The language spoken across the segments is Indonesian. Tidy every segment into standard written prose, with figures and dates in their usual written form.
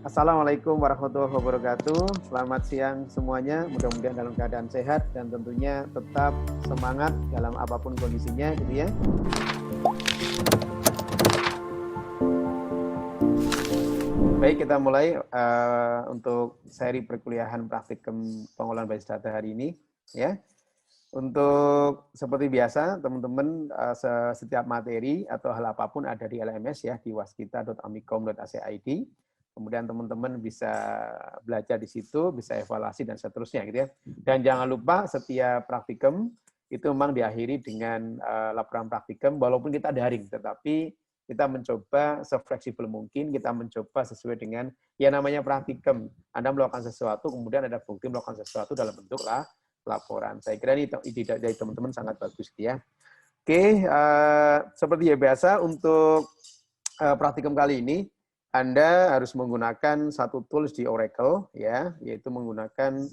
Assalamualaikum warahmatullahi wabarakatuh. Selamat siang semuanya. Mudah-mudahan dalam keadaan sehat dan tentunya tetap semangat dalam apapun kondisinya, gitu ya. Baik, kita mulai untuk seri perkuliahan praktikum pengolahan basis data hari ini, ya. Untuk seperti biasa, teman-teman setiap materi atau hal apapun ada di LMS ya, di waskita.amikom.ac.id. Kemudian teman-teman bisa belajar di situ, bisa evaluasi dan seterusnya gitu ya. Dan jangan lupa setiap praktikum itu memang diakhiri dengan laporan praktikum, walaupun kita daring, tetapi kita mencoba sefleksibel mungkin, kita mencoba sesuai dengan ya namanya praktikum. Anda melakukan sesuatu, kemudian ada bukti melakukan sesuatu dalam bentuk laporan. Saya kira ini ide dari teman-teman sangat bagus ya. Oke, seperti biasa untuk praktikum kali ini Anda harus menggunakan satu tools di Oracle ya, yaitu menggunakan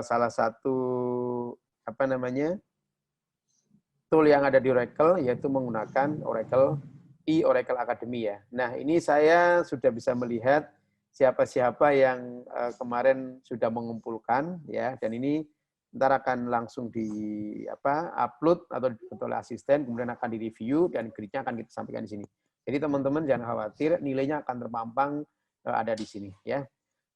salah satu tool yang ada di Oracle, yaitu menggunakan Oracle Academy ya. Nah, ini saya sudah bisa melihat siapa-siapa yang kemarin sudah mengumpulkan ya, dan ini ntar akan langsung di upload atau oleh asisten, kemudian akan direview dan gridnya akan kita sampaikan di sini. Jadi teman-teman jangan khawatir, nilainya akan terpampang ada di sini ya.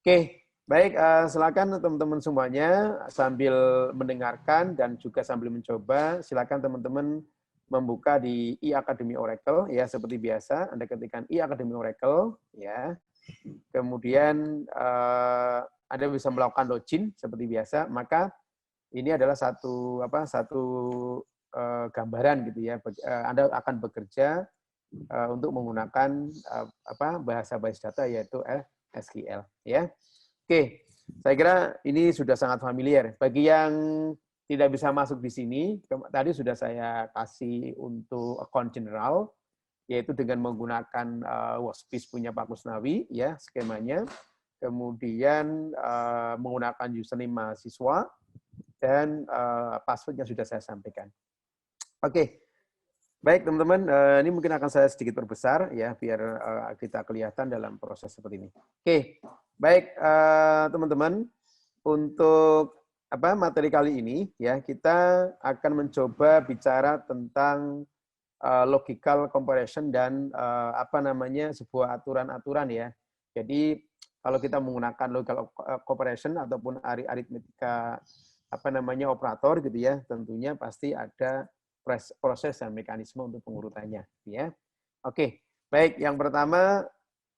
Oke, baik, silakan teman-teman semuanya sambil mendengarkan dan juga sambil mencoba, silakan teman-teman membuka di e-Academy Oracle ya, seperti biasa Anda ketikkan e-Academy Oracle ya. Kemudian Anda bisa melakukan login seperti biasa, maka ini adalah satu gambaran gitu ya. Anda akan bekerja untuk menggunakan bahasa basis data yaitu SQL ya. Oke, saya kira ini sudah sangat familiar. Bagi yang tidak bisa masuk di sini, tadi sudah saya kasih untuk account general, yaitu dengan menggunakan workspace punya Pak Kusnawi ya skemanya, kemudian menggunakan username mahasiswa dan password yang sudah saya sampaikan. Oke. Baik, teman-teman, ini mungkin akan saya sedikit perbesar ya, biar kita kelihatan dalam proses seperti ini. Oke, baik, teman-teman, untuk materi kali ini ya, kita akan mencoba bicara tentang logical comparison dan sebuah aturan-aturan ya. Jadi kalau kita menggunakan logical comparison ataupun aritmetika operator gitu ya, tentunya pasti ada proses dan mekanisme untuk pengurutannya ya. Oke, baik, yang pertama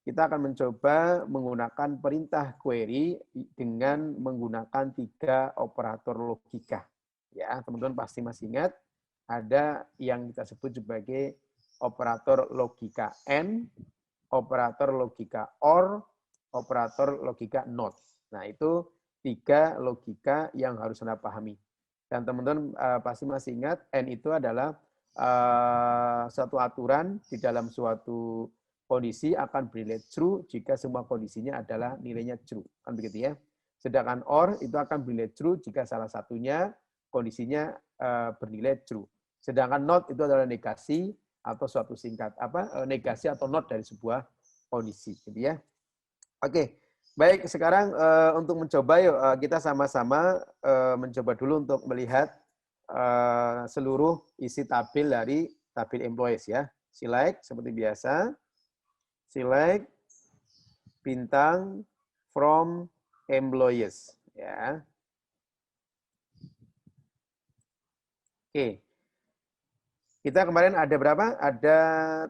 kita akan mencoba menggunakan perintah query dengan menggunakan 3 operator logika. Ya, teman-teman pasti masih ingat ada yang kita sebut sebagai operator logika AND, operator logika OR, operator logika NOT. Nah, itu 3 logika yang harus Anda pahami. Dan teman-teman pasti masih ingat, N itu adalah suatu aturan di dalam suatu kondisi akan bernilai true jika semua kondisinya adalah nilainya true. Kan begitu ya. Sedangkan OR itu akan bernilai true jika salah satunya kondisinya bernilai true. Sedangkan NOT itu adalah negasi atau suatu negasi atau NOT dari sebuah kondisi. Gitu ya. Oke. Baik, sekarang untuk mencoba yuk kita sama-sama mencoba dulu untuk melihat seluruh isi tabel dari tabel employees ya. Select seperti biasa. Select bintang from employees ya. Oke. Kita kemarin ada berapa? Ada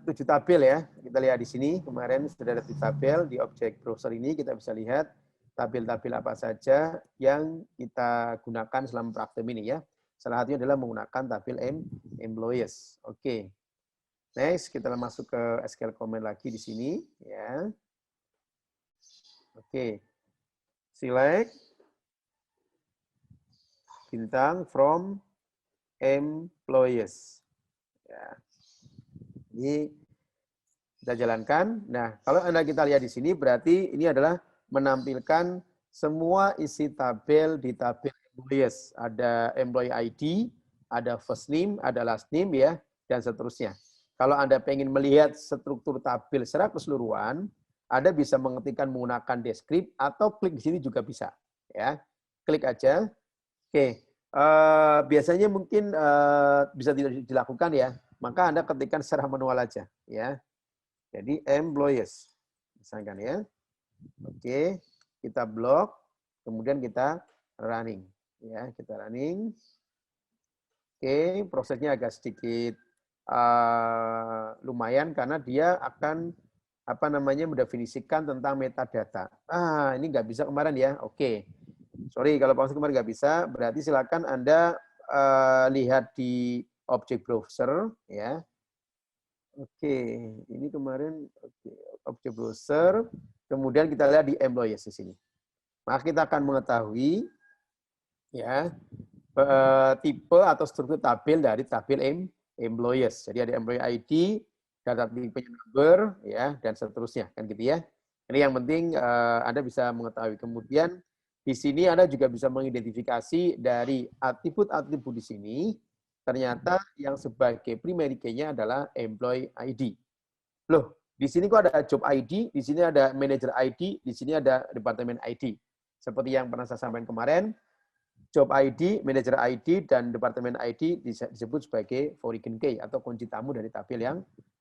7 tabel ya. Kita lihat di sini, kemarin sudah ada 7 tabel. Di objek browser ini kita bisa lihat tabel-tabel apa saja yang kita gunakan selama praktikum ini ya. Salah satunya adalah menggunakan tabel employees. Oke. Next, kita masuk ke SQL command lagi di sini ya. Oke. Select bintang from employees. Ya. Ini kita jalankan. Nah, kalau Anda kita lihat di sini, berarti ini adalah menampilkan semua isi tabel di tabel employees. Ada employee ID, ada first name, ada last name ya, dan seterusnya. Kalau Anda pengen melihat struktur tabel secara keseluruhan, Anda bisa mengetikkan menggunakan descript atau klik di sini juga bisa. Ya, klik aja. Oke, biasanya mungkin bisa dilakukan ya. Maka Anda ketikkan secara manual aja. Ya, jadi employees, misalkan ya. Oke, kita blok, kemudian kita running. Ya, kita running. Oke, prosesnya agak sedikit lumayan karena dia akan mendefinisikan tentang metadata. Ini nggak bisa kemarin ya. Oke, sorry kalau Pak kemarin nggak bisa. Berarti silakan Anda lihat di object browser ya. Oke, ini kemarin object browser. Kemudian kita lihat di employees di sini. Maka kita akan mengetahui ya tipe atau struktur tabel dari tabel employees. Jadi ada employee ID, data tipe number, ya, dan seterusnya, kan gitu ya. Ini yang penting Anda bisa mengetahui. Kemudian di sini Anda juga bisa mengidentifikasi dari atribut-atribut di sini. Ternyata yang sebagai primary key-nya adalah employee ID. Loh, di sini kok ada job ID, di sini ada manager ID, di sini ada departemen ID. Seperti yang pernah saya sampaikan kemarin, job ID, manager ID, dan departemen ID disebut sebagai foreign key atau kunci tamu dari tabel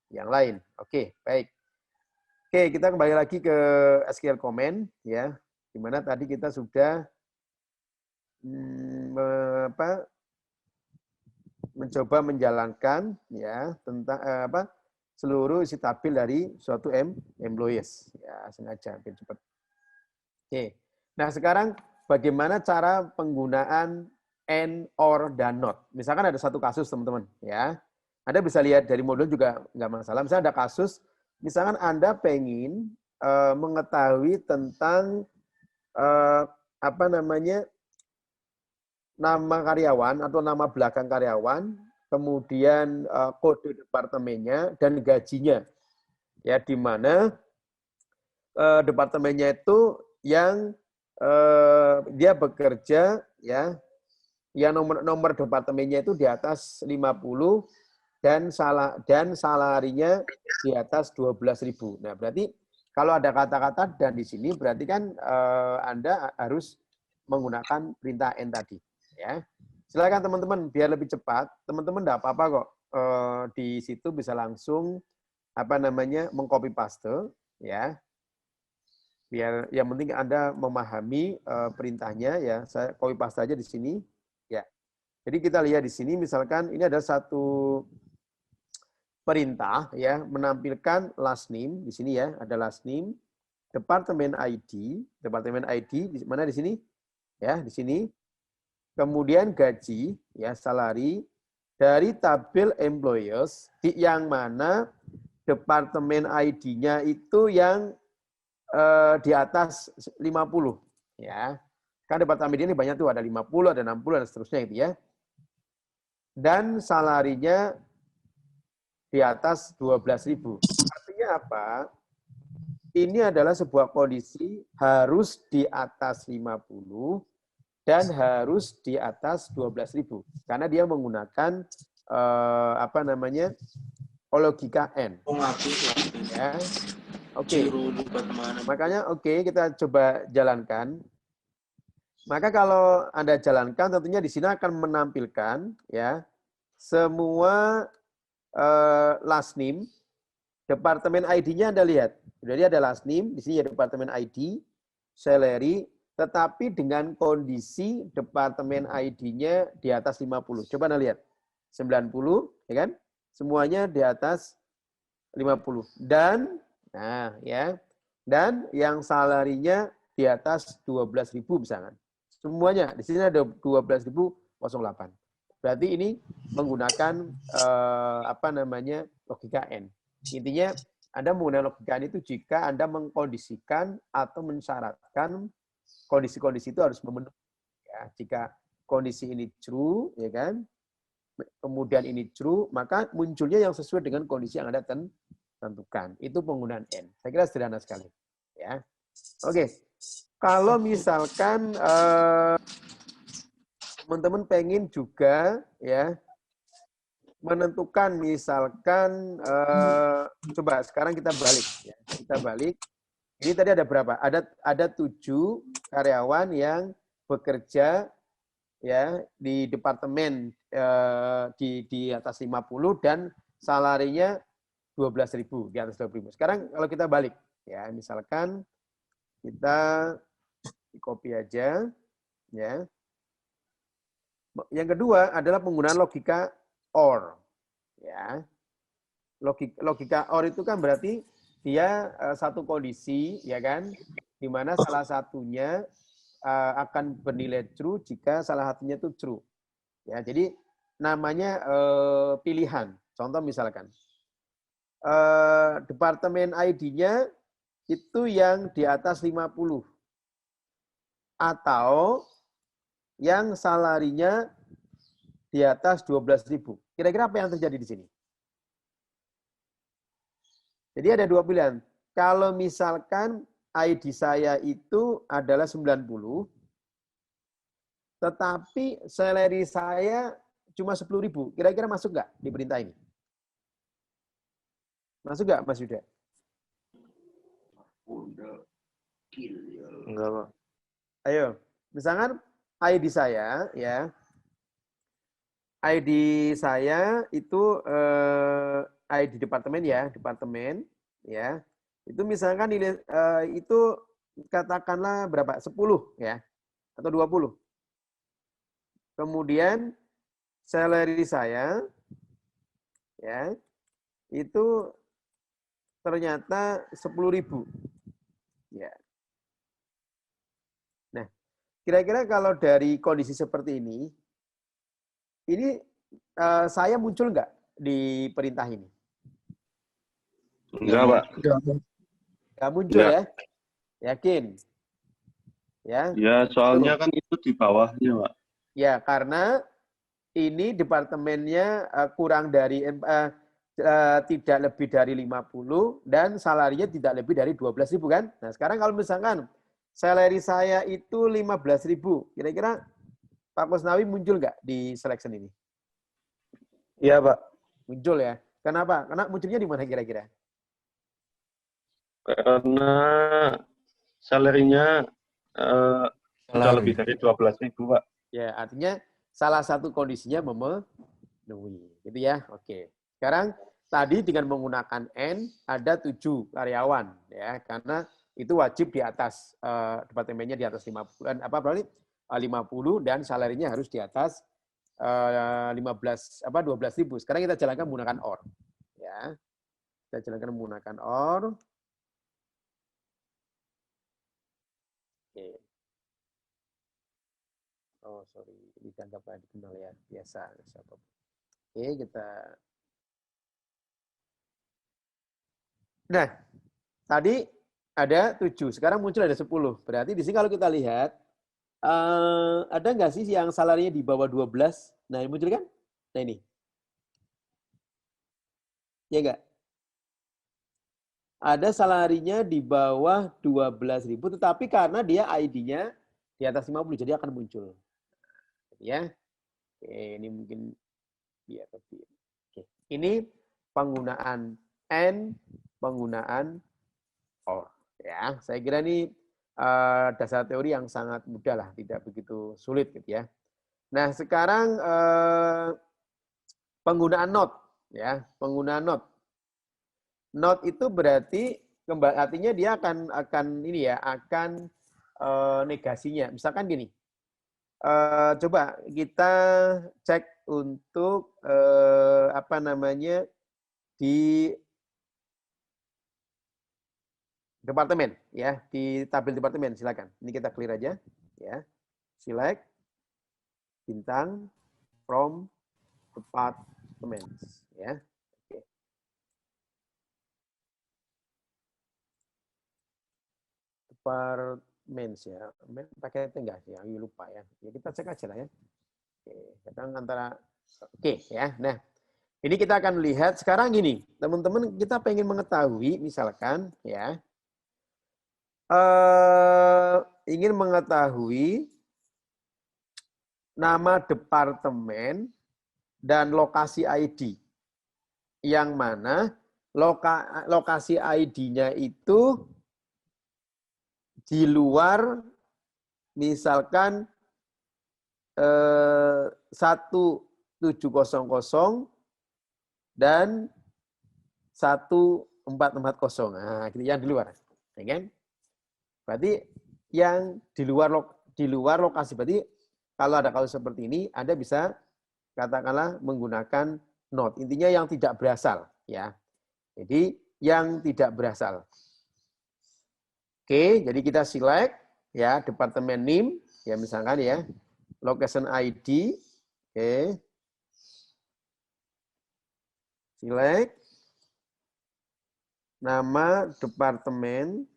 yang lain. Oke, baik. Oke, kita kembali lagi ke SQL comment ya, di mana tadi kita sudah mencoba menjalankan ya tentang seluruh isi tabel dari suatu employees. Ya, sengaja biar cepat. Oke. Nah, sekarang bagaimana cara penggunaan and, or, dan not. Misalkan ada satu kasus, teman-teman. Ya, Anda bisa lihat dari modul juga nggak masalah. Misalnya ada kasus, misalkan Anda pengen mengetahui tentang nama karyawan atau nama belakang karyawan, kemudian kode departemennya dan gajinya. Ya, di mana departemennya itu yang dia bekerja ya, yang nomor departemennya itu di atas 50 dan salarinya di atas 12.000. Nah, berarti kalau ada kata-kata dan di sini berarti kan Anda harus menggunakan perintah N tadi ya. Silakan teman-teman biar lebih cepat. Teman-teman enggak apa-apa kok di situ bisa langsung mengcopy paste ya. Biar yang penting Anda memahami perintahnya ya. Saya copy paste aja di sini ya. Jadi kita lihat di sini misalkan ini ada satu perintah ya menampilkan last name di sini ya, ada last name, departemen ID di mana di sini? Ya, di sini. Kemudian gaji ya, salary dari tabel employers yang mana departemen ID-nya itu yang di atas 50 ya. Kan departemen ini banyak tuh, ada 50, ada 60 dan seterusnya gitu ya. Dan salarinya di atas 12.000. Artinya apa? Ini adalah sebuah kondisi harus di atas 50 dan harus di atas 12.000 karena dia menggunakan logika N. Ya. Oke. Makanya kita coba jalankan. Maka kalau Anda jalankan tentunya di sini akan menampilkan ya semua last name, departemen ID-nya Anda lihat. Jadi ada last name, di sini ada departemen ID, salary, tetapi dengan kondisi departemen ID-nya di atas 50. Coba Anda lihat. 90, ya kan? Semuanya di atas 50. Dan yang salarinya di atas 12.000 misalkan. Semuanya di sini ada 12.008. Berarti ini menggunakan logika N. Intinya Anda menggunakan logika N itu jika Anda mengkondisikan atau mensyaratkan kondisi-kondisi itu harus memenuhi. Ya, jika kondisi ini true, ya kan, kemudian ini true, maka munculnya yang sesuai dengan kondisi yang Anda tentukan. Itu penggunaan N. Saya kira sederhana sekali. Ya, oke. Kalau misalkan teman-teman pengen juga ya menentukan misalkan coba sekarang kita balik ya. Kita balik Ini tadi ada berapa? Ada 7 karyawan yang bekerja ya di departemen di atas 50 dan salarinya 12.000 di atas 20.000. Sekarang kalau kita balik ya, misalkan kita copy aja ya. Yang kedua adalah penggunaan logika OR ya. Logika OR itu kan berarti dia satu kondisi ya kan, di mana salah satunya akan bernilai true jika salah satunya itu true. Ya, jadi namanya pilihan. Contoh misalkan departemen ID-nya itu yang di atas 50 atau yang salarinya di atas 12.000. Kira-kira apa yang terjadi di sini? Jadi ada 2 pilihan. Kalau misalkan ID saya itu adalah 90, tetapi salary saya cuma 10.000. Kira-kira masuk nggak di perintah ini? Masuk nggak, Mas Yuda? Enggak, Pak. Ayo, misalkan ID saya ya, ID saya itu ID departemen ya, itu misalkan nilai itu katakanlah berapa? 10 ya atau 20. Kemudian salary saya ya itu ternyata 10.000. Ya. Nah, kira-kira kalau dari kondisi seperti ini saya muncul nggak di perintah ini? Enggak, Pak. Nggak muncul Enggak. ya? Yakin? Ya. Ya, soalnya kan itu di bawahnya, Pak. Ya, karena ini departemennya kurang dari tidak lebih dari 50 dan salarinya tidak lebih dari 12.000 kan? Nah, sekarang kalau misalkan salary saya itu 15.000, kira-kira Pak Kusnawi muncul nggak di selection ini? Iya, Pak. Muncul ya. Kenapa? Karena munculnya di mana kira-kira? Karena salary-nya sudah lebih dari 12.000, Pak. Ya, artinya salah satu kondisinya memenuhi. Gitu ya. Oke. Sekarang tadi dengan menggunakan N ada 7 karyawan ya, karena itu wajib di atas departemennya di atas 50 apa berarti 50 dan salarinya harus di atas 12.000. Sekarang kita jalankan menggunakan OR ya. Kita jalankan menggunakan OR. Oke. Oh, sorry. Ini dianggap dikenal ya. Biasa. Oke, kita. Nah, tadi ada 7. Sekarang muncul ada 10. Berarti di sini kalau kita lihat, ada nggak sih yang salarinya di bawah 12? Nah, ini muncul kan? Nah, ini. Ya nggak? Ada salarinya di bawah 12.000, tetapi karena dia ID-nya di atas 50, jadi akan muncul. Ya. Oke, ini mungkin ya, tapi oke. Ini penggunaan N, penggunaan OR. Ya, saya kira ini dasar teori yang sangat mudah lah, tidak begitu sulit gitu ya. Nah, sekarang penggunaan not ya, penggunaan not. Not itu berarti artinya dia akan ini ya, akan negasinya. Misalkan gini. Coba kita cek untuk apa namanya di departemen ya, di tabel departemen silakan. Ini kita clear aja ya. Select bintang from departments ya. Oke. Departments ya. Pakai enggak sih? Yang lupa ya. Ya kita cek aja lah ya. Oke, kadang antara oke ya. Nah, ini kita akan lihat sekarang gini, teman-teman kita pengen mengetahui misalkan ya, ingin mengetahui nama departemen dan lokasi ID. Yang mana lokasi ID-nya itu di luar misalkan 1700 dan 1440. Nah, gitu yang di luar. Ya kan? Berarti yang di luar lokasi. Berarti kalau ada kasus seperti ini, Anda bisa katakanlah menggunakan not. Intinya yang tidak berasal, ya. Jadi yang tidak berasal. Oke, jadi kita select ya departemen name ya misalkan ya, location ID. Oke. Select nama departemen.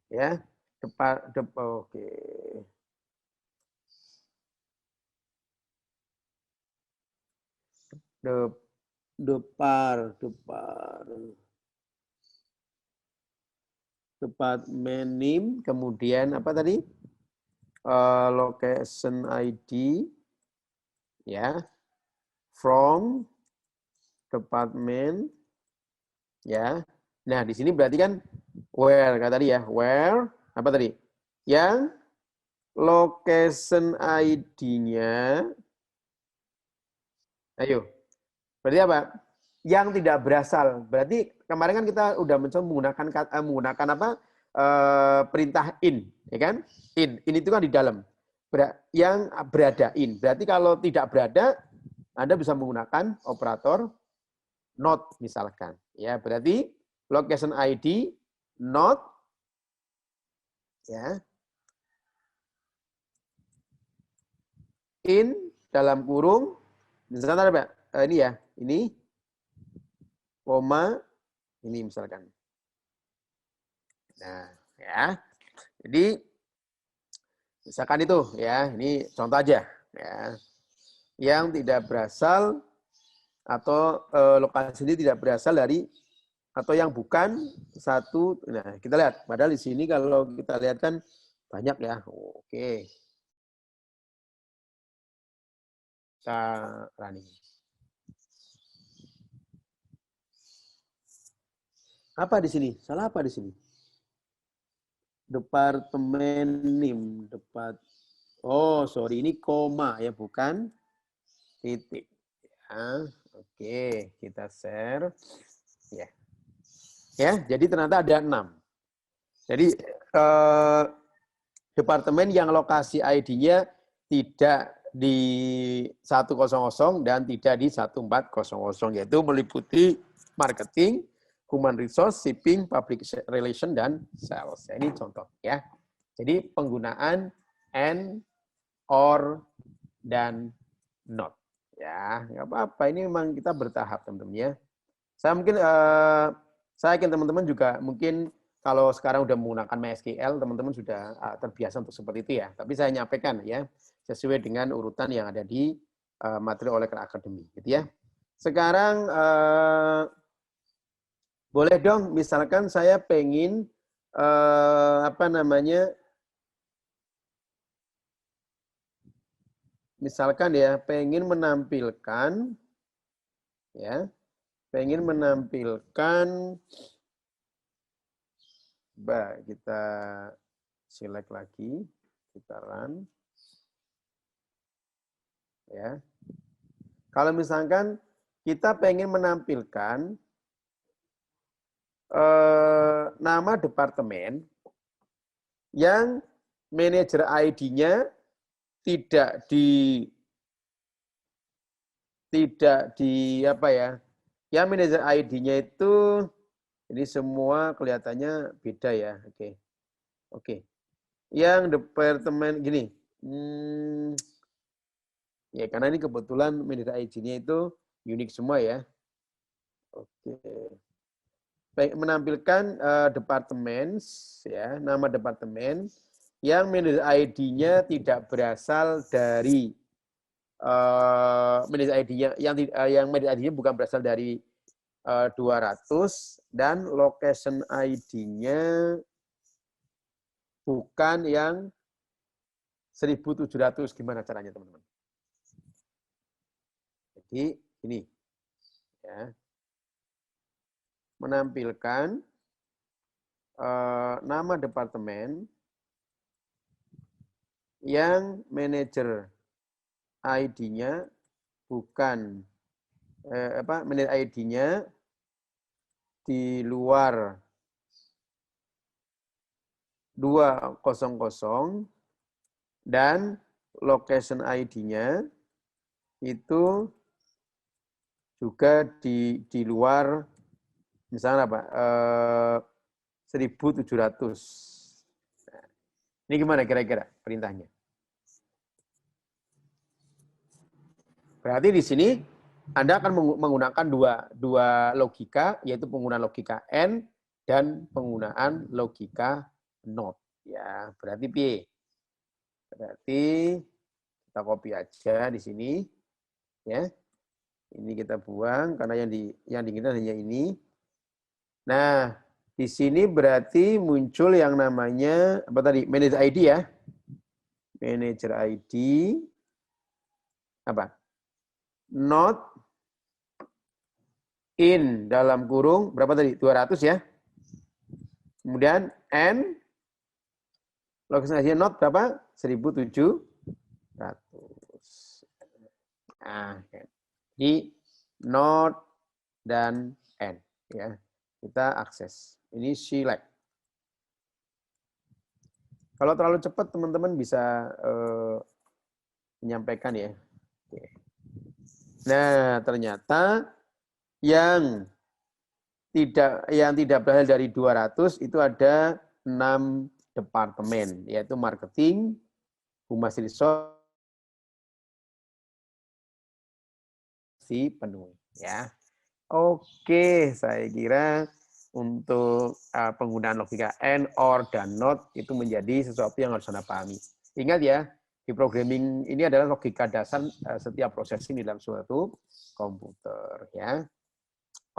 Ya, oke. Departemen name, kemudian apa tadi? Location ID, ya, from department, ya. Nah di sini berarti kan where kata tadi ya, where apa tadi? Yang location ID-nya, ayo, berarti apa? Yang tidak berasal. Berarti kemarin kan kita udah mencoba menggunakan apa? Perintah in, ya kan? In itu kan di dalam. Yang berada in. Berarti kalau tidak berada, Anda bisa menggunakan operator not misalkan. Ya, berarti location ID not ya. In dalam kurung misalkan apa? Ini ya, ini koma ini misalkan. Nah, ya. Jadi misalkan itu ya, ini contoh aja ya. Yang tidak berasal atau lokasi ini tidak berasal dari atau yang bukan satu. Nah, kita lihat. Padahal di sini kalau kita lihat kan banyak ya. Oke. Kita running. Apa di sini? Salah apa di sini? Departemen NIM. Oh, sorry. Ini koma ya, bukan titik. Ya, oke. Kita share. Ya. Ya, jadi ternyata ada 6. Jadi departemen yang lokasi ID-nya tidak di 100 dan tidak di 1400, yaitu meliputi marketing, human resource, shipping, public relation, dan sales. Ini contoh ya. Jadi penggunaan and, or, dan not. Ya, nggak apa-apa. Ini memang kita bertahap, teman-teman ya. Saya yakin teman-teman juga mungkin kalau sekarang udah menggunakan MySQL, teman-teman sudah terbiasa untuk seperti itu ya. Tapi saya nyampaikan ya, sesuai dengan urutan yang ada di materi Oracle Academy, gitu ya. Sekarang boleh dong, misalkan saya pengen misalkan ya, pengen menampilkan kita select lagi, kita run. Ya. Kalau misalkan kita pengen menampilkan nama departemen yang manajer ID-nya tidak di apa ya? Yang manajer ID-nya itu ini semua kelihatannya beda ya. Oke. Yang departemen gini. Ya karena ini kebetulan manajer ID-nya itu unik semua ya. Oke. Baik, menampilkan departemen ya, nama departemen yang manajer ID-nya tidak berasal dari manajer ID-nya yang manajer ID-nya bukan berasal dari 200 dan location ID-nya bukan yang 1700. Gimana caranya, teman-teman? Jadi ini ya, menampilkan nama departemen yang manajer ID-nya bukan manajer ID-nya di luar 200 dan location ID-nya itu juga di luar misalnya apa? 1.700. Nah, ini gimana kira-kira perintahnya? Berarti di sini Anda akan menggunakan dua logika, yaitu penggunaan logika AND dan penggunaan logika NOT. Ya, berarti P. Berarti kita copy aja di sini, ya. Ini kita buang karena yang diinginkan hanya ini. Nah, di sini berarti muncul yang namanya apa tadi? Manager ID ya. Manager ID apa? Not in dalam kurung berapa tadi? 200 ya. Kemudian N location ID not berapa? 1.700. Nah, di not dan N ya. Kita akses. Ini select. Kalau terlalu cepat teman-teman bisa menyampaikan ya. Oke. Nah, ternyata yang tidak berasal dari 200 itu ada 6 departemen, yaitu marketing, humas resource, si penuh ya. Oke, saya kira untuk penggunaan logika AND, OR, dan NOT itu menjadi sesuatu yang harus Anda pahami. Ingat ya, di programming ini adalah logika dasar setiap prosesing di dalam suatu komputer. Ya.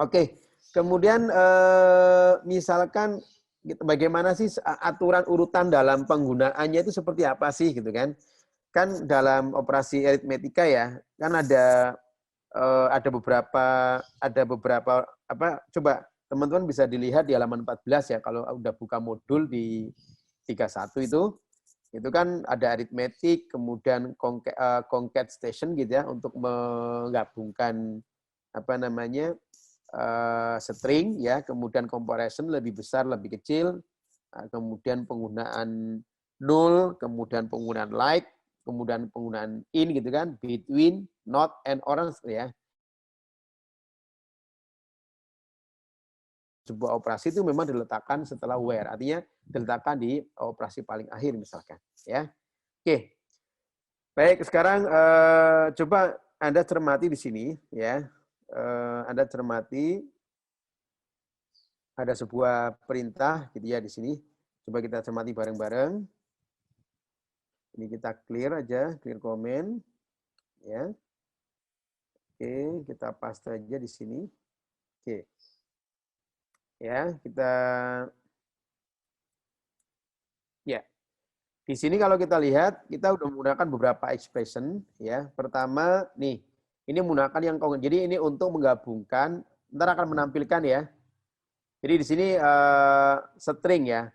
Oke, kemudian misalkan bagaimana sih aturan urutan dalam penggunaannya itu seperti apa sih gitu kan? Kan dalam operasi aritmetika ya, kan ada beberapa apa coba teman-teman bisa dilihat di halaman 14 ya kalau udah buka modul di 31 itu kan ada aritmetik, kemudian concatenation gitu ya untuk menggabungkan apa namanya string ya, kemudian comparison lebih besar lebih kecil, kemudian penggunaan null, kemudian penggunaan like, kemudian penggunaan in gitu kan, between, not, and or ya. Sebuah operasi itu memang diletakkan setelah where, artinya diletakkan di operasi paling akhir misalkan. Ya, oke. Baik, sekarang coba Anda cermati di sini, ya. Anda cermati ada sebuah perintah, gitu ya di sini. Coba kita cermati bareng-bareng. Ini kita clear aja, clear comment, ya. Oke, kita paste aja di sini. Oke. Ya, kita ya. Di sini kalau kita lihat, kita udah menggunakan beberapa expression ya. Pertama nih, ini menggunakan yang konkret. Jadi ini untuk menggabungkan, ntar akan menampilkan ya. Jadi di sini string ya.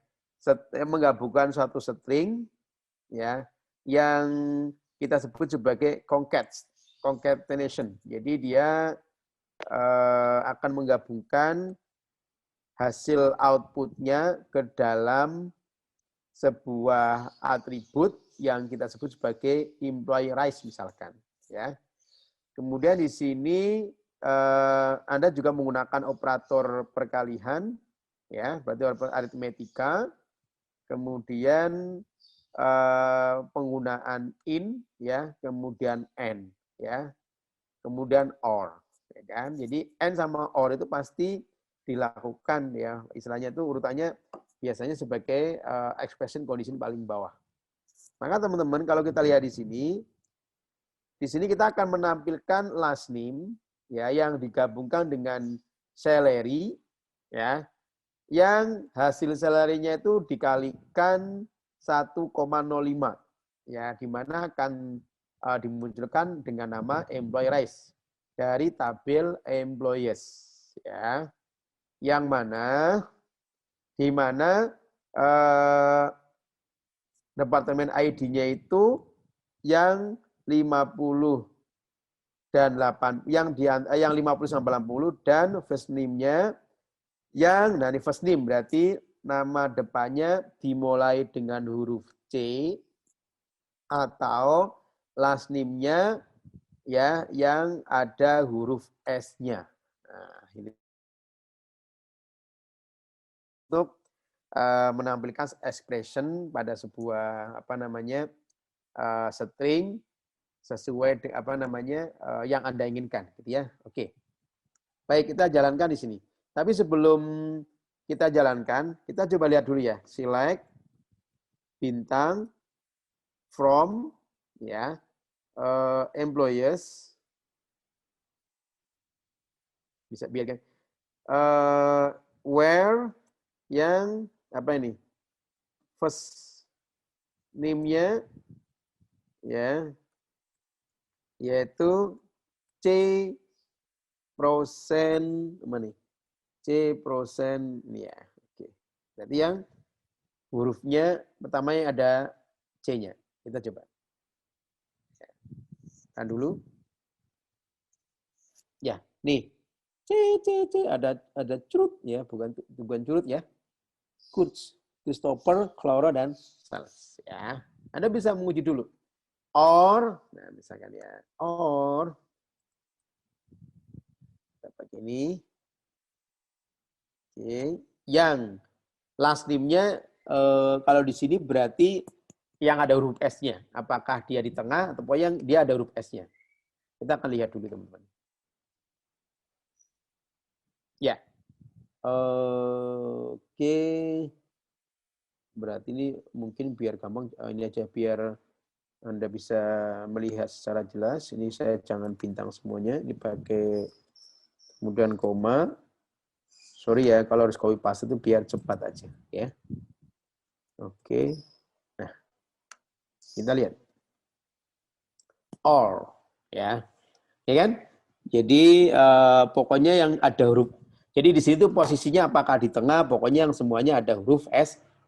Menggabungkan suatu string ya yang kita sebut sebagai concatenation. Jadi dia akan menggabungkan hasil outputnya ke dalam sebuah atribut yang kita sebut sebagai employee rights misalkan, ya. Kemudian di sini Anda juga menggunakan operator perkalian, ya, berarti operator aritmetika. Kemudian penggunaan in, ya, kemudian and, ya, kemudian or, ya kan? Jadi and sama or itu pasti dilakukan ya, istilahnya itu urutannya biasanya sebagai expression condition paling bawah. Maka teman-teman kalau kita lihat di sini kita akan menampilkan last name ya yang digabungkan dengan salary ya, yang hasil salary-nya itu dikalikan 1,05 ya, di mana akan dimunculkan dengan nama employee rights. dari tabel employees, ya. Yang mana di mana departemen ID-nya itu yang 50 dan 8 yang 50 sampai 80 dan first name-nya yang ini first name berarti nama depannya dimulai dengan huruf C atau last name-nya ya yang ada huruf S-nya. Nah, ini untuk menampilkan expression pada sebuah string sesuai yang Anda inginkan, gitu ya. Oke. Baik, kita jalankan di sini. Tapi sebelum kita jalankan, kita coba lihat dulu ya. Select bintang from ya employees, bisa biarkan where yang first name-nya ya yaitu C persen ya. Oke. Berarti yang hurufnya pertamanya ada C-nya. Kita coba. Kan dulu. Ya, nih. C ada curut ya, bukan curut ya. Kurz, Christopher, Clara dan Sales ya. Anda bisa menguji dulu. Or, nah misalkan ya, or pakai ini. Oke, yang last name-nya kalau di sini berarti yang ada huruf S-nya. Apakah dia di tengah atau yang dia ada huruf S-nya? Kita akan lihat dulu teman-teman. Ya. Oke. Berarti ini mungkin biar gampang, ini aja biar Anda bisa melihat secara jelas. Ini saya jangan bintang semuanya, ini pakai kemudian koma. Sorry ya, kalau harus copy paste itu biar cepat aja. Ya. Oke. Nah, kita lihat. Or, ya. Ya kan? Jadi pokoknya yang ada huruf. Jadi di situ posisinya apakah di tengah, pokoknya yang semuanya ada huruf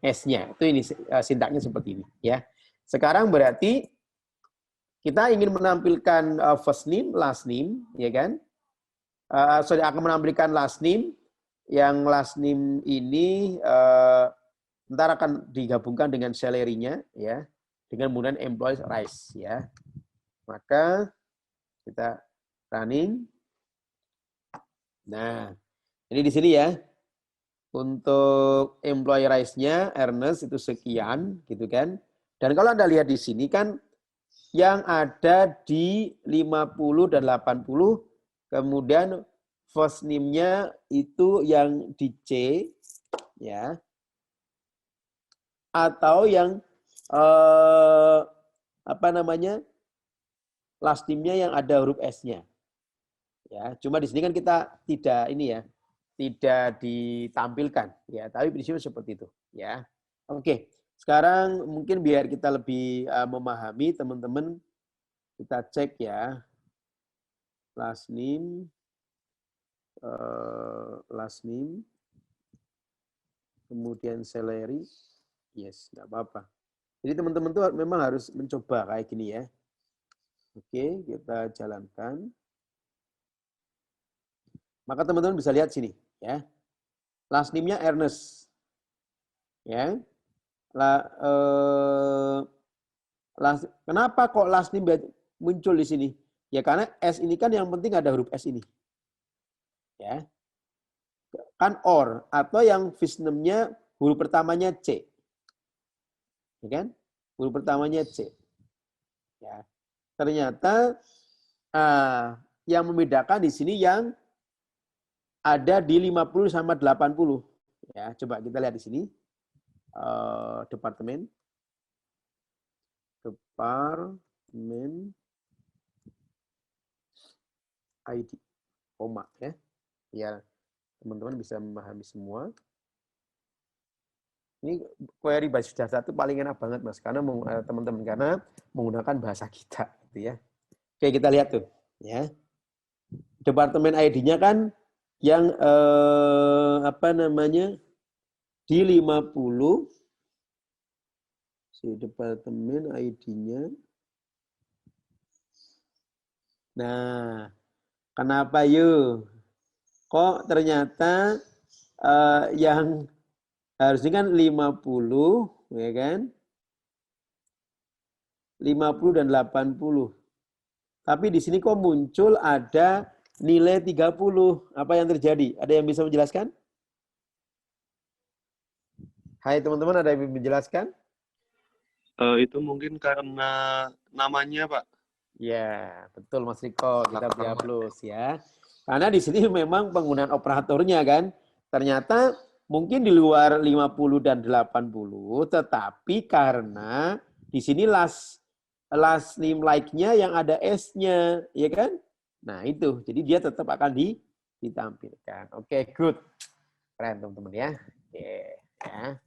S-nya. Itu ini sintaknya seperti ini, ya. Sekarang berarti kita ingin menampilkan first name, last name, ya kan? Akan menampilkan last name. Yang last name ini ntar akan digabungkan dengan salary-nya, ya, dengan kemudian employee rise, ya. Maka kita running. Nah, ini di sini ya. Untuk employee rise-nya Ernest itu sekian, gitu kan. Dan kalau Anda lihat di sini kan yang ada di 50 dan 80 kemudian first name-nya itu yang di C ya. Atau yang last name-nya yang ada huruf S-nya. Ya, cuma di sini kan kita tidak tidak ditampilkan ya, tapi prinsipnya seperti itu ya. Oke, sekarang mungkin biar kita lebih memahami teman-teman, kita cek ya last name kemudian salary, yes, nggak apa-apa. Jadi teman-teman tuh memang harus mencoba kayak gini ya. Oke, kita jalankan. Maka teman-teman bisa lihat sini ya. Last name-nya Ernest. Ya. Kenapa kok last name muncul di sini? Ya karena S ini kan yang penting ada huruf S ini. Ya. Kan or atau yang first name-nya huruf pertamanya C. Ya kan? Huruf pertamanya C. Ya. Ternyata yang membedakan di sini yang ada di 50 sama 80. Ya, coba kita lihat di sini. Departemen ID, koma ya. Ya, teman-teman bisa memahami semua. Ini query basis data itu paling enak banget Mas, karena teman-teman karena menggunakan bahasa kita gitu ya. Oke, kita lihat tuh ya. departemen ID-nya kan yang apa namanya di 50, si departemen ID-nya. Nah, kenapa yuk? Kok ternyata yang harusnya kan 50, ya kan? 50 dan 80. Tapi di sini kok muncul ada nilai 30. Apa yang terjadi? Ada yang bisa menjelaskan? Hai teman-teman, ada yang bisa menjelaskan? Itu mungkin karena namanya, Pak. Ya, betul Mas Riko, kita beri plus ya. Karena di sini memang penggunaan operatornya kan, ternyata mungkin di luar 50 dan 80, tetapi karena di sini last name like-nya yang ada S-nya, ya kan? Nah itu, jadi dia tetap akan ditampilkan. Oke, good. Keren teman-teman ya. Oke, ya.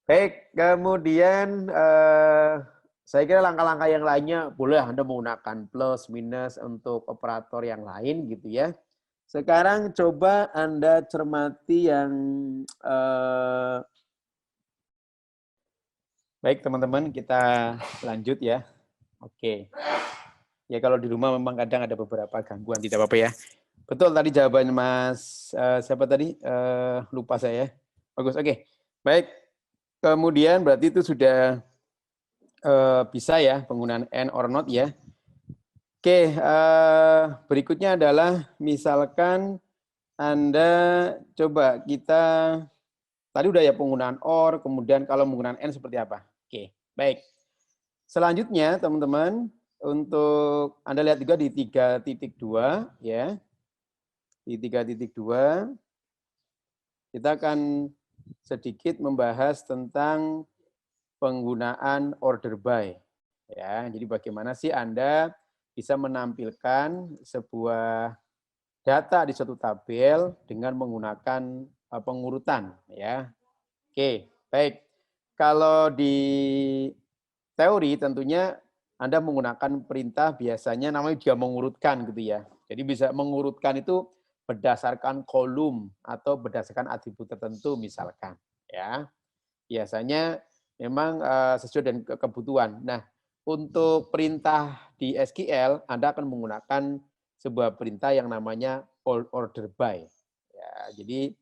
Baik, kemudian saya kira langkah-langkah yang lainnya boleh Anda menggunakan plus, minus untuk operator yang lain gitu ya. Sekarang coba Anda cermati yang baik teman-teman, kita lanjut ya. Oke. Ya kalau di rumah memang kadang ada beberapa gangguan, tidak apa-apa ya. Betul tadi jawaban Mas siapa tadi? Lupa saya. Bagus, oke. Baik. Kemudian berarti itu sudah bisa ya penggunaan and or not ya. Oke, berikutnya adalah misalkan Anda coba kita tadi udah ya penggunaan or, kemudian kalau menggunakan and seperti apa. Oke, baik. Selanjutnya teman-teman untuk Anda lihat juga di 3.2 ya. Di 3.2 kita akan sedikit membahas tentang penggunaan order by. Ya, jadi bagaimana sih Anda bisa menampilkan sebuah data di suatu tabel dengan menggunakan pengurutan ya. Oke, baik. Kalau di teori tentunya Anda menggunakan perintah biasanya namanya dia mengurutkan gitu ya. Jadi bisa mengurutkan itu berdasarkan kolom atau berdasarkan atribut tertentu misalkan ya. Biasanya memang sesuai dengan kebutuhan. Nah, untuk perintah di SQL, Anda akan menggunakan sebuah perintah yang namanya order by. Ya, jadi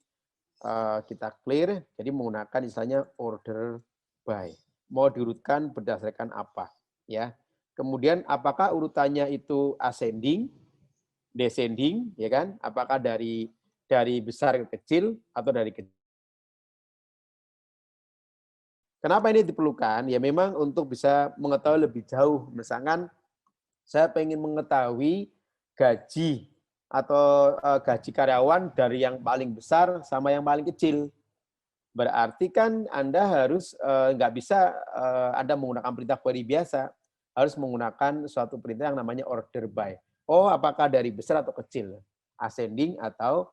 kita clear, jadi menggunakan istilahnya order by. Mau diurutkan berdasarkan apa? Ya. Kemudian apakah urutannya itu ascending, descending, ya kan? Apakah dari besar ke kecil atau dari kecil? Kenapa ini diperlukan? Ya memang untuk bisa mengetahui lebih jauh. Misalkan saya ingin mengetahui gaji atau gaji karyawan dari yang paling besar sama yang paling kecil. Berarti kan Anda harus nggak bisa Anda menggunakan perintah query biasa. Harus menggunakan suatu perintah yang namanya order by. Oh, apakah dari besar atau kecil? Ascending atau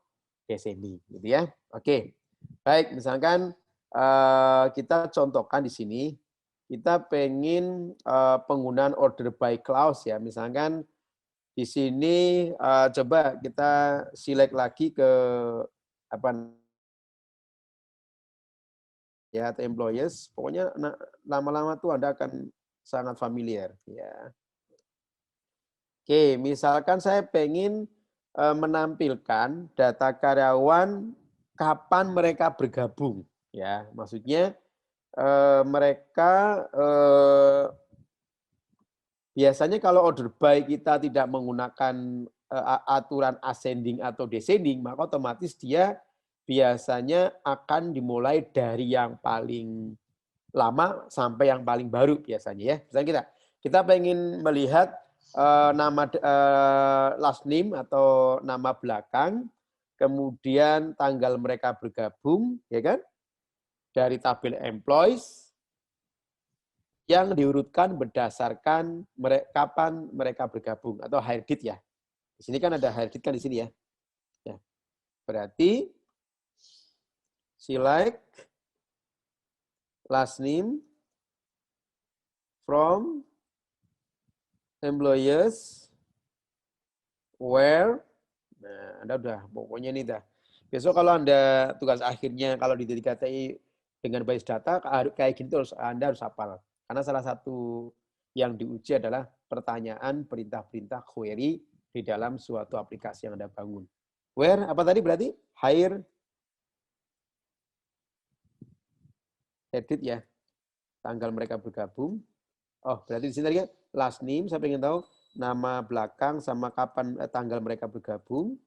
descending, gitu ya. Oke. Baik, misalkan kita contohkan di sini, kita pengen penggunaan order by clause ya. Misalkan di sini coba kita select lagi ke apa ya atau employers. Pokoknya lama-lama tuh Anda akan sangat familiar ya. Oke, misalkan saya pengen menampilkan data karyawan kapan mereka bergabung ya. Maksudnya mereka biasanya kalau order by kita tidak menggunakan aturan ascending atau descending, maka otomatis dia biasanya akan dimulai dari yang paling lama sampai yang paling baru biasanya ya. Misalnya kita pengen melihat nama last name atau nama belakang, kemudian tanggal mereka bergabung, ya kan? Dari tabel employees yang diurutkan berdasarkan kapan mereka bergabung atau hire date ya. Di sini kan ada hire date kan di sini ya. Ya. Berarti select last name from employers where. Nah, Anda udah, pokoknya ini dah. Besok kalau Anda tugas akhirnya, kalau di DKTI dengan basis data, kayak gini terus Anda harus hafal. Karena salah satu yang diuji adalah pertanyaan perintah-perintah query di dalam suatu aplikasi yang Anda bangun. Where, apa tadi berarti? Hire, edit ya, tanggal mereka bergabung. Oh, berarti di sini tadi kan last name, saya ingin tahu nama belakang sama kapan tanggal mereka bergabung.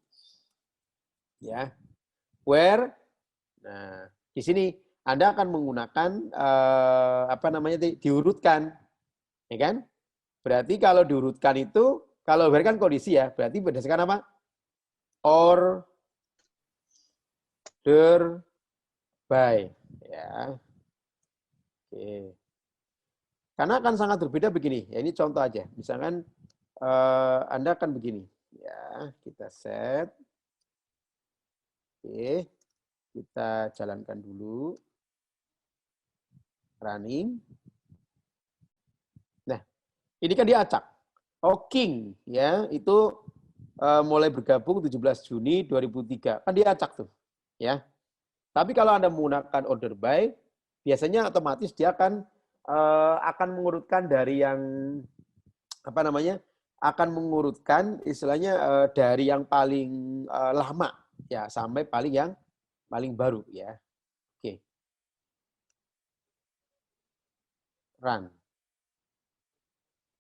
Ya. Where. Nah, di sini Anda akan menggunakan apa namanya diurutkan. Ya kan? Berarti kalau diurutkan itu kalau where kan kondisi ya, berarti berdasarkan apa? Order by. Ya. Oke. Karena akan sangat berbeda begini. Ya, ini contoh aja. Misalkan Anda akan begini. Ya, kita set. Oke. Kita jalankan dulu. Running. Nah, ini kan diacak. King, ya, itu mulai bergabung 17 Juni 2003. Kan diacak tuh. Ya. Tapi kalau Anda menggunakan order by, biasanya otomatis dia akan mengurutkan dari yang apa namanya? Akan mengurutkan istilahnya dari yang paling lama ya sampai paling baru ya. Oke. Run.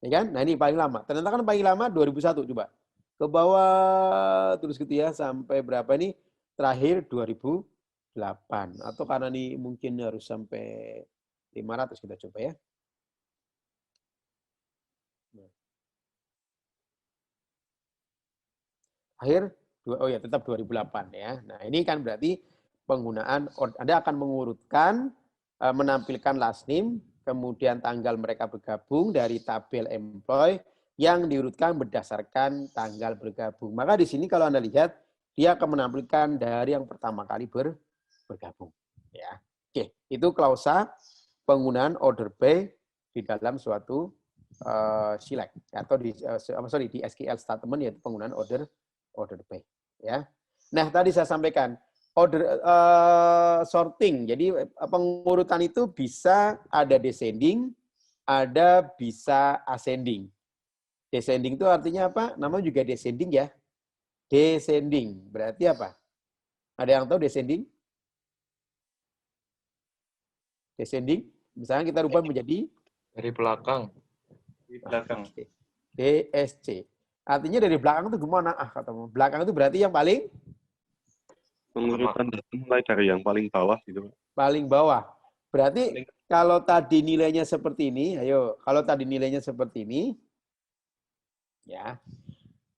Ya kan? Nah, ini paling lama. Ternyata kan paling lama 2001 coba. Ke bawah terus gitu ya sampai berapa ini? Terakhir 2008 atau karena ini mungkin harus sampai 500 kita coba ya. Akhir tetap 2008 ya. Nah, ini kan berarti penggunaan Anda akan mengurutkan menampilkan last name, kemudian tanggal mereka bergabung dari tabel employee yang diurutkan berdasarkan tanggal bergabung. Maka di sini kalau Anda lihat dia akan menampilkan dari yang pertama kali bergabung ya. Oke, itu klausa penggunaan order by di dalam suatu select atau di SQL statement yaitu penggunaan order by ya. Nah, tadi saya sampaikan order sorting. Jadi pengurutan itu bisa ada descending, ada bisa ascending. Descending itu artinya apa? Namanya juga descending ya. Descending berarti apa? Ada yang tahu descending? Descending, misalnya kita rubah menjadi dari belakang. Di belakang. DSC. Artinya dari belakang itu gimana? Katamu. Belakang itu berarti yang paling pengurutan mulai dari yang paling bawah gitu. Paling bawah. Berarti kalau tadi nilainya seperti ini, ayo, kalau tadi nilainya seperti ini, ya.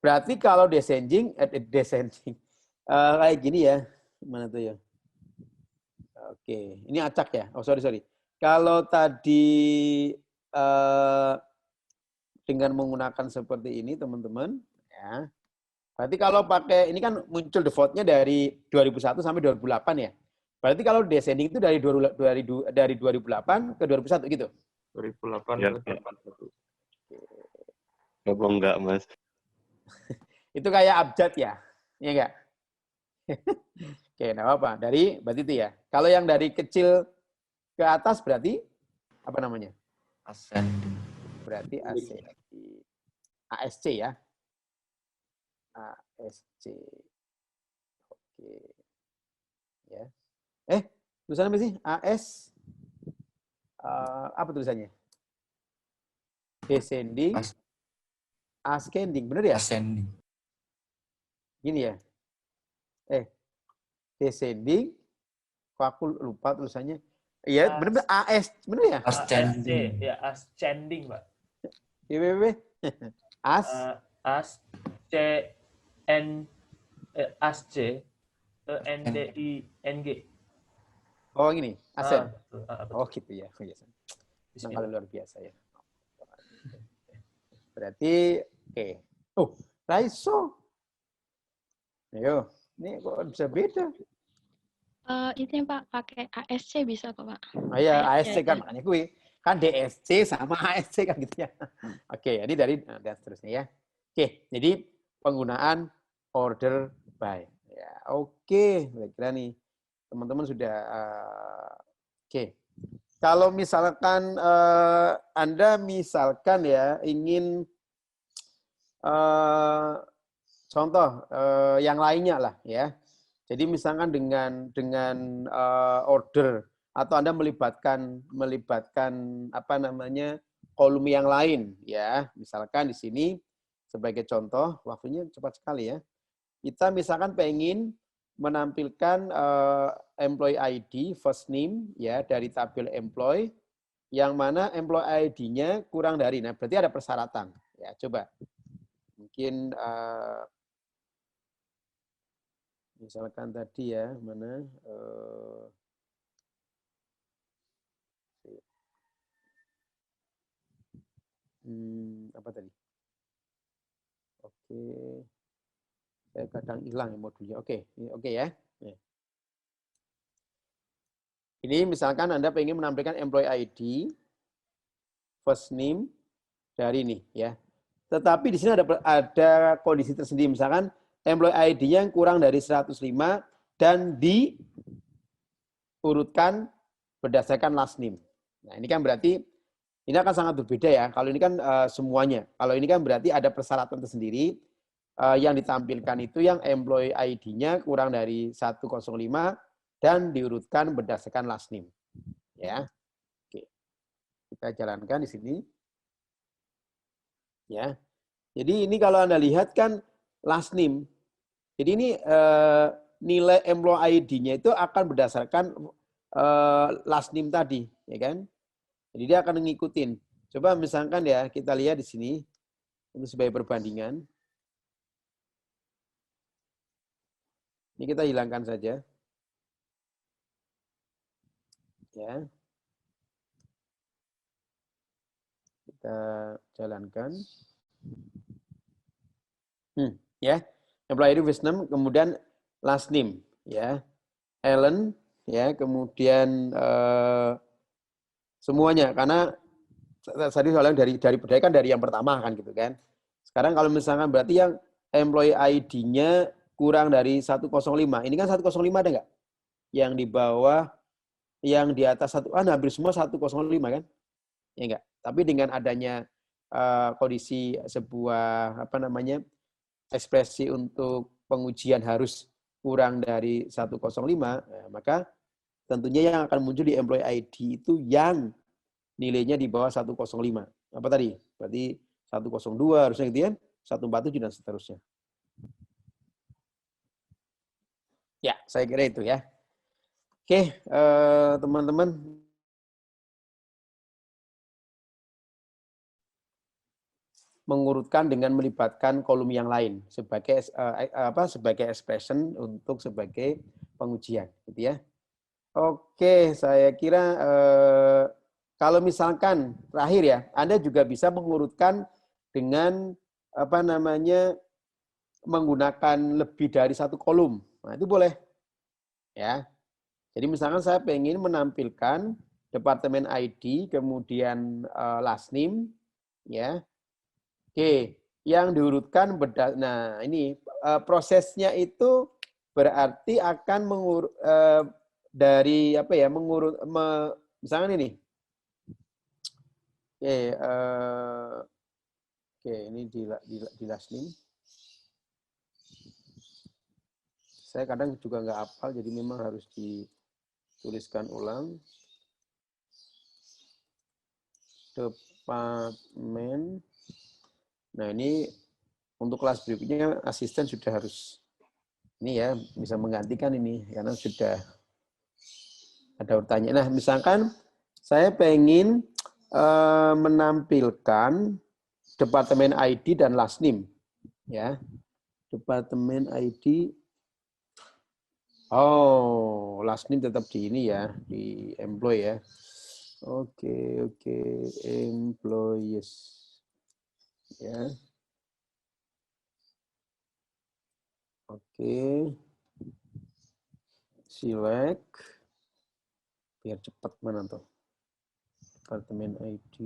Berarti kalau descending kayak gini ya. Mana tuh ya? Oke, ini acak ya. Oh, sorry. Kalau tadi dengan menggunakan seperti ini, teman-teman, ya. Berarti kalau pakai, ini kan muncul default-nya dari 2001 sampai 2008 ya. Berarti kalau descending itu dari 2008 ke 2001 gitu? 2008 ya, ke 2001. Apa enggak, Mas? Itu kayak abjad ya? Iya enggak? Oke, enggak apa-apa. Berarti itu ya. Kalau yang dari kecil ke atas berarti apa namanya? Ascending. Berarti ASC ya. ASC. Oke. Ya. Tulisannya apa sih? Apa tulisannya? Descending. Ascending, bener ya? Ascending. Gini ya. Descending. Kok aku lupa tulisannya. Iya, bener AS, bener ya? Ascending. Ya, ascending, Pak. BBB. ASCENDING. Oh, gini, ascend. Betul. Oh, gitu ya. Kalau luar biasa ya. Berarti, oke. Oh, Raiso. Ayo, ini kok bisa beda? Itu yang Pak, pakai ASC bisa kok, Pak. Oh iya, ASC kan, makanya gue. Kan DSC sama ASC kan gitu ya. Oke, jadi dan seterusnya ya. Oke, jadi penggunaan order by. Ya, oke, kira-kira nih teman-teman sudah oke. Kalau misalkan Anda misalkan ya ingin contoh yang lainnya lah ya. Jadi misalkan dengan order atau Anda melibatkan apa namanya kolom yang lain ya. Misalkan di sini sebagai contoh, waktunya cepat sekali ya. Kita misalkan pengen menampilkan employee ID first name ya dari tabel employee yang mana employee ID-nya kurang dari. Nah, berarti ada persyaratan. Ya, coba. Mungkin misalkan tadi ya, mana apa tadi? Oke. Saya kadang hilang modulnya. Oke, oke ya. Ini misalkan Anda pengen menampilkan employee ID first name dari ini ya. Tetapi di sini ada kondisi tersendiri. Misalkan employee ID-nya yang kurang dari 105 dan diurutkan berdasarkan last name. Nah, ini kan berarti ini akan sangat berbeda ya. Kalau ini kan semuanya. Kalau ini kan berarti ada persyaratan tersendiri yang ditampilkan itu yang employee ID-nya kurang dari 105 dan diurutkan berdasarkan last name. Ya. Oke. Kita jalankan di sini. Ya. Jadi ini kalau Anda lihat kan last name. Jadi ini nilai employee ID-nya itu akan berdasarkan last name tadi, ya kan? Jadi dia akan ngikutin. Coba misalkan ya, kita lihat di sini untuk sebagai perbandingan. Ini kita hilangkan saja. Ya. Kita jalankan. Ya. Employee ID first name, kemudian last name, ya. Ellen, ya, kemudian semuanya karena tadi soalnya dari budaya kan dari yang pertama kan gitu kan. Sekarang kalau misalkan berarti yang employee ID-nya kurang dari 105. Ini kan 105 ada nggak? Yang di bawah, yang di atas hampir semua 105 kan? Ya enggak. Tapi dengan adanya kondisi sebuah apa namanya ekspresi untuk pengujian harus kurang dari 105, maka tentunya yang akan muncul di employee ID itu yang nilainya di bawah 105. Apa tadi? Berarti 102 harusnya gitu ya, 147 dan seterusnya. Ya, saya kira itu ya. Oke, teman-teman. Mengurutkan dengan melibatkan kolom yang lain sebagai sebagai expression untuk sebagai pengujian, gitu ya. Oke, saya kira kalau misalkan terakhir ya, Anda juga bisa mengurutkan dengan apa namanya menggunakan lebih dari satu kolom. Nah, itu boleh. Ya. Jadi misalkan saya pengen menampilkan departemen ID, kemudian last name, ya. Oke, yang diurutkan nah ini prosesnya itu berarti akan dari apa ya misalkan ini. Oke, ini di last name. Saya kadang juga nggak hafal, jadi memang harus dituliskan ulang. Departemen. Nah, ini untuk kelas berikutnya asisten sudah harus ini ya, bisa menggantikan ini karena sudah ada urutannya. Nah, misalkan saya pengen menampilkan departemen ID dan last name ya. Departemen ID. Oh, last name tetap di ini ya, di employee ya. Oke, employees. Ya. Oke. Select. Biar cepat mana tuh. Departemen ID.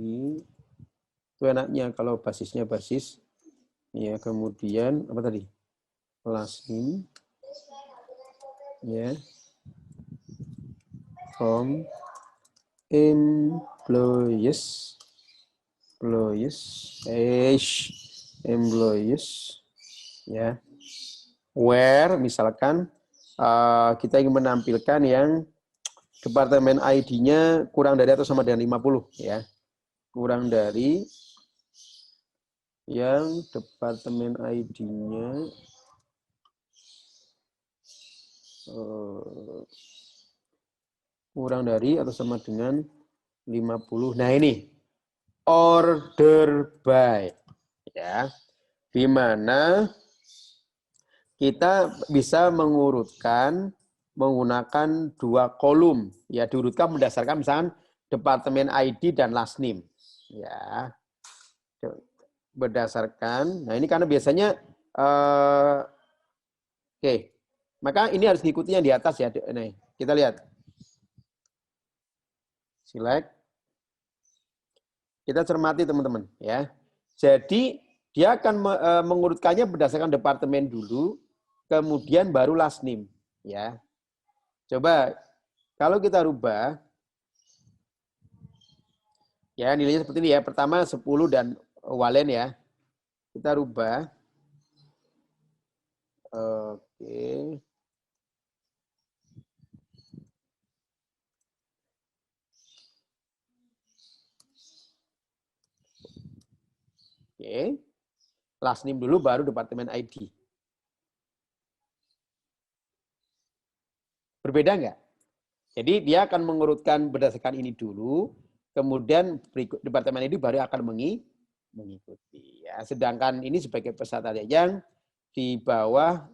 Itu enaknya kalau basisnya basis Ya, kemudian apa tadi? Last name. Ya. From employees. Employees. Ya. Where misalkan kita ingin menampilkan yang departemen ID-nya kurang dari atau sama dengan 50 ya. Kurang dari yang departemen ID-nya kurang dari atau sama dengan 50. Nah, ini order by ya. Di mana kita bisa mengurutkan menggunakan 2 kolom ya, diurutkan berdasarkan misalkan departemen ID dan last name ya, berdasarkan. Nah, ini karena biasanya oke, maka ini harus diikuti yang di atas ya. Nih, kita lihat, select, kita cermati teman-teman ya. Jadi dia akan mengurutkannya berdasarkan departemen dulu, kemudian baru last name ya. Coba kalau kita rubah ya, nilainya seperti ini ya. Pertama 10 dan Walen ya. Kita rubah. Oke. Oke. Last name dulu baru departemen ID. Berbeda nggak? Jadi dia akan mengurutkan berdasarkan ini dulu, kemudian berikut departemen ID baru akan mengikuti. Ya, sedangkan ini sebagai peserta yang di bawah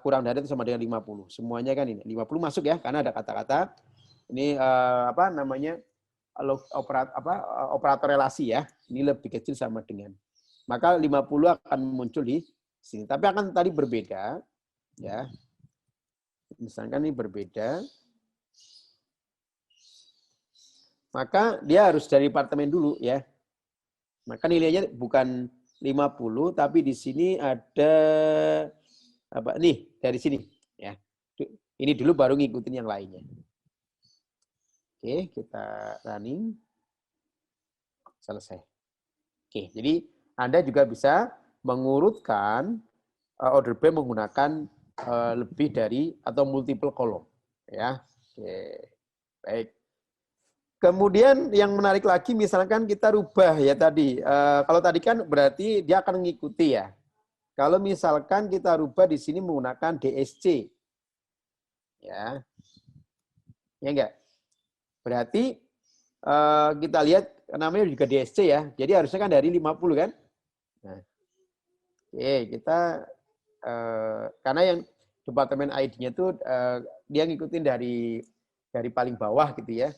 kurang dari itu sama dengan 50. Semuanya kan ini 50 masuk ya, karena ada kata-kata ini apa namanya operator relasi ya. Ini lebih kecil sama dengan. Maka 50 akan muncul di sini. Tapi akan tadi berbeda ya. Misalkan ini berbeda, maka dia harus dari departemen dulu ya. Maka nilainya bukan 50, tapi di sini ada apa nih, dari sini ya. Ini dulu baru ngikutin yang lainnya. Oke, kita running. Selesai. Oke, jadi Anda juga bisa mengurutkan order by menggunakan lebih dari atau multiple kolom ya. Oke. Baik. Kemudian yang menarik lagi misalkan kita rubah ya tadi. Kalau tadi kan berarti dia akan mengikuti ya. Kalau misalkan kita rubah di sini menggunakan DSC. Ya. Ya enggak? Berarti kita lihat namanya juga DSC ya. Jadi harusnya kan dari 50 kan? Nah. Oke, kita karena yang departemen ID-nya itu dia ngikutin dari paling bawah gitu ya.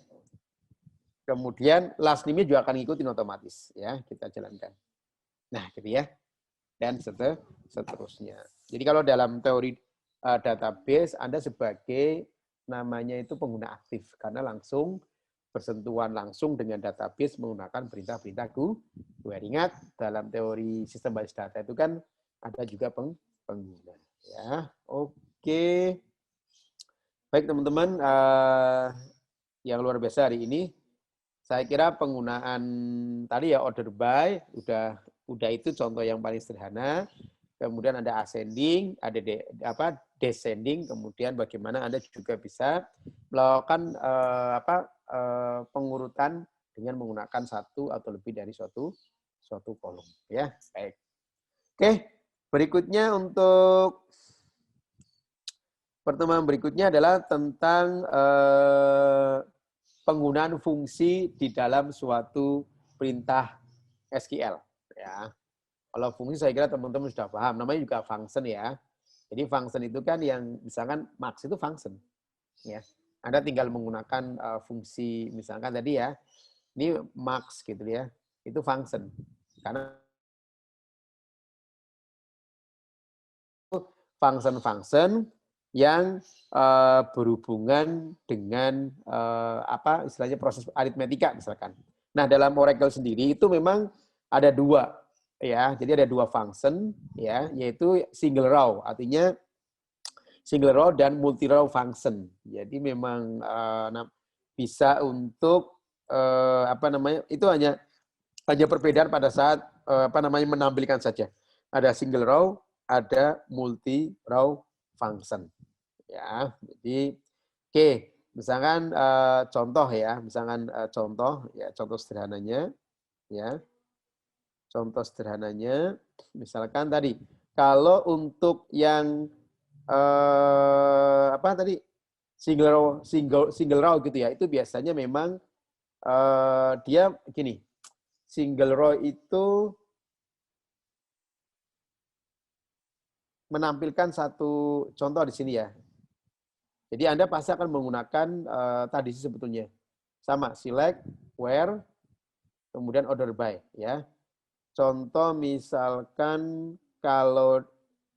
Kemudian last name-nya juga akan ngikutin otomatis ya, kita jalankan. Nah, gitu ya. Dan seterusnya. Jadi kalau dalam teori database Anda sebagai namanya itu pengguna aktif karena langsung bersentuhan langsung dengan database menggunakan perintah-perintah query. Ingat dalam teori sistem basis data itu kan ada juga pengguna ya. Oke. Baik teman-teman, yang luar biasa hari ini saya kira penggunaan tadi ya order by udah itu contoh yang paling sederhana. Kemudian ada ascending, ada descending, kemudian bagaimana Anda juga bisa melakukan pengurutan dengan menggunakan satu atau lebih dari suatu kolom ya. Baik. Oke, berikutnya untuk pertemuan berikutnya adalah tentang penggunaan fungsi di dalam suatu perintah SQL ya. Kalau fungsi saya kira teman-teman sudah paham, namanya juga function ya. Jadi function itu kan yang misalkan max itu function ya. Anda tinggal menggunakan fungsi misalkan tadi ya. Ini max gitu ya. Itu function. Karena function-function yang berhubungan dengan istilahnya proses aritmetika misalkan. Nah, dalam Oracle sendiri itu memang ada 2 ya. Jadi ada dua function ya, yaitu single row, artinya single row dan multi row function. Jadi memang bisa untuk apa namanya? Itu hanya perbedaan pada saat apa namanya menampilkan saja. Ada single row, ada multi row function. Ya, jadi oke, misalkan contoh ya, misalkan contoh sederhananya ya. Contoh sederhananya misalkan tadi kalau untuk yang apa tadi single row gitu ya, itu biasanya memang dia gini. Single row itu menampilkan satu contoh di sini ya. Jadi Anda pasti akan menggunakan tadi sebetulnya. Sama, select, where, kemudian order by. Ya. Contoh misalkan kalau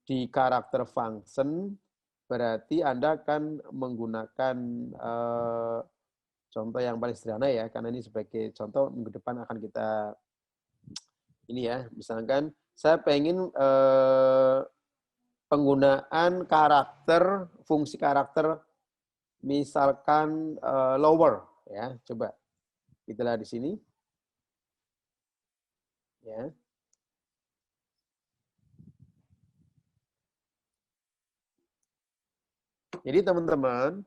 di karakter function, berarti Anda akan menggunakan contoh yang paling sederhana ya, karena ini sebagai contoh minggu depan akan kita ini ya, misalkan saya pengen penggunaan karakter, fungsi karakter, misalkan lower, ya, coba kita lihat di sini, ya. Jadi teman-teman,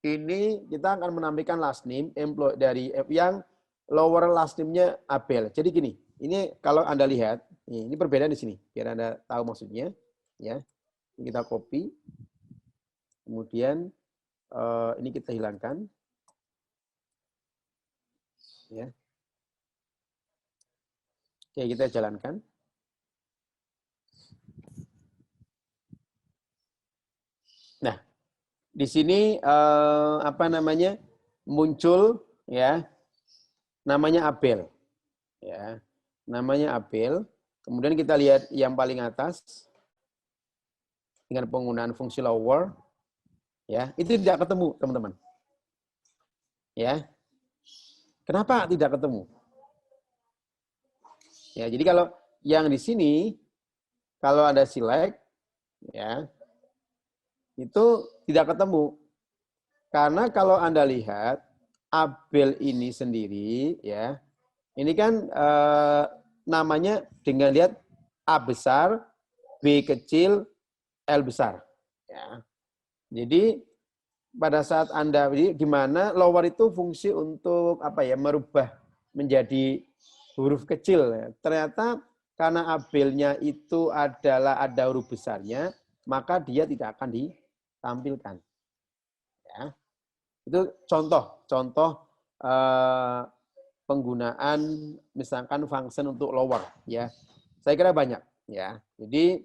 ini kita akan menampilkan last name employee dari yang lower last name-nya Abel. Jadi gini, ini kalau Anda lihat, ini perbedaan di sini, biar Anda tahu maksudnya, ya. Ini kita copy, kemudian ini kita hilangkan, ya. Oke, kita jalankan. Nah, di sini apa namanya muncul ya, namanya Abel, ya, namanya Abel. Kemudian kita lihat yang paling atas dengan penggunaan fungsi lower, ya, itu tidak ketemu teman-teman. Ya, kenapa tidak ketemu? Ya, jadi kalau yang di sini, kalau ada select, ya, itu tidak ketemu. Karena kalau Anda lihat, Abel ini sendiri, ya, ini kan namanya dengan lihat A besar, B kecil, L besar. Ya. Jadi pada saat Anda, di mana lower itu fungsi untuk apa ya, merubah menjadi huruf kecil. Ya. Ternyata karena Abelnya itu adalah ada huruf besarnya, maka dia tidak akan ditampilkan. Ya. Itu contoh penggunaan misalkan function untuk lower. Ya, saya kira banyak. Ya, jadi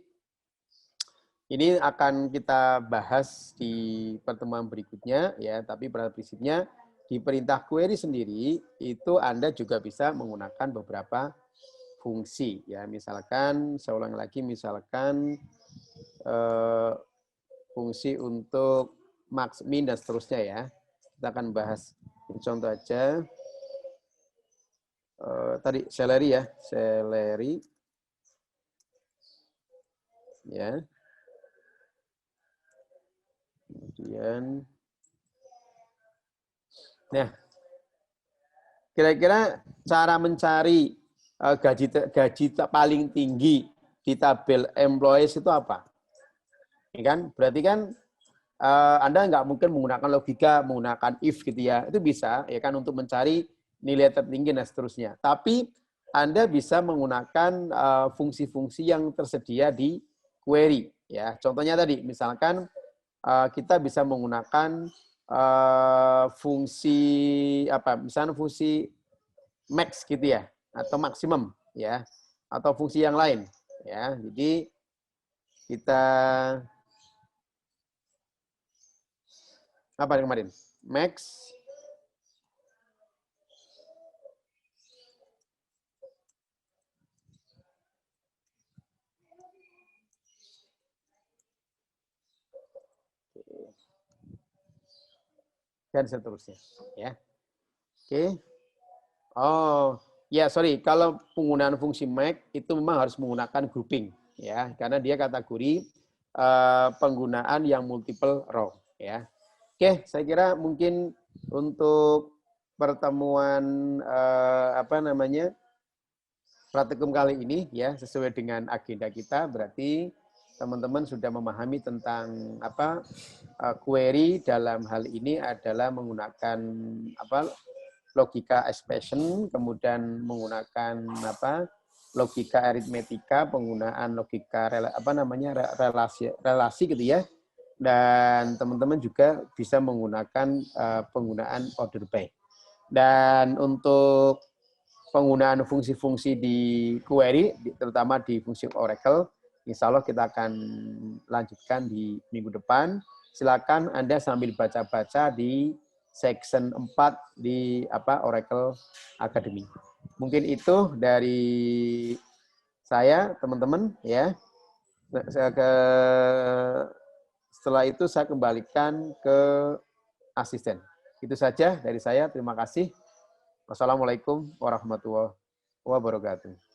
ini akan kita bahas di pertemuan berikutnya. Ya, tapi pada prinsipnya di perintah query sendiri itu Anda juga bisa menggunakan beberapa fungsi. Ya, misalkan saya ulang lagi, misalkan fungsi untuk max, min, dan seterusnya ya. Kita akan bahas contoh aja. Tadi salary ya, salary. Ya. Kemudian, nah, kira-kira cara mencari gaji paling tinggi di tabel employees itu apa? Ya kan? Berarti kan Anda nggak mungkin menggunakan logika, menggunakan if gitu ya. Itu bisa ya kan untuk mencari nilai tertinggi dan seterusnya. Tapi Anda bisa menggunakan fungsi-fungsi yang tersedia di query. Ya, contohnya tadi, misalkan kita bisa menggunakan fungsi apa? Misalnya fungsi max gitu ya, atau maksimum ya, atau fungsi yang lain. Ya, jadi kita apa kemarin? Max. Dan seterusnya. Ya. Oke. Oh, Ya, sorry, kalau penggunaan fungsi make itu memang harus menggunakan grouping, ya, karena dia kategori penggunaan yang multiple row, ya. Oke, saya kira mungkin untuk pertemuan praktikum kali ini, ya, sesuai dengan agenda kita, berarti teman-teman sudah memahami tentang query dalam hal ini adalah menggunakan logika expression, kemudian menggunakan logika aritmetika, penggunaan logika relasi gitu ya. Dan teman-teman juga bisa menggunakan penggunaan order by. Dan untuk penggunaan fungsi-fungsi di query, terutama di fungsi Oracle, insya Allah kita akan lanjutkan di minggu depan. Silakan Anda sambil baca-baca di section 4 di Oracle Academy. Mungkin itu dari saya, teman-teman, ya. Setelah itu saya kembalikan ke asisten. Itu saja dari saya. Terima kasih. Wassalamualaikum warahmatullahi wabarakatuh.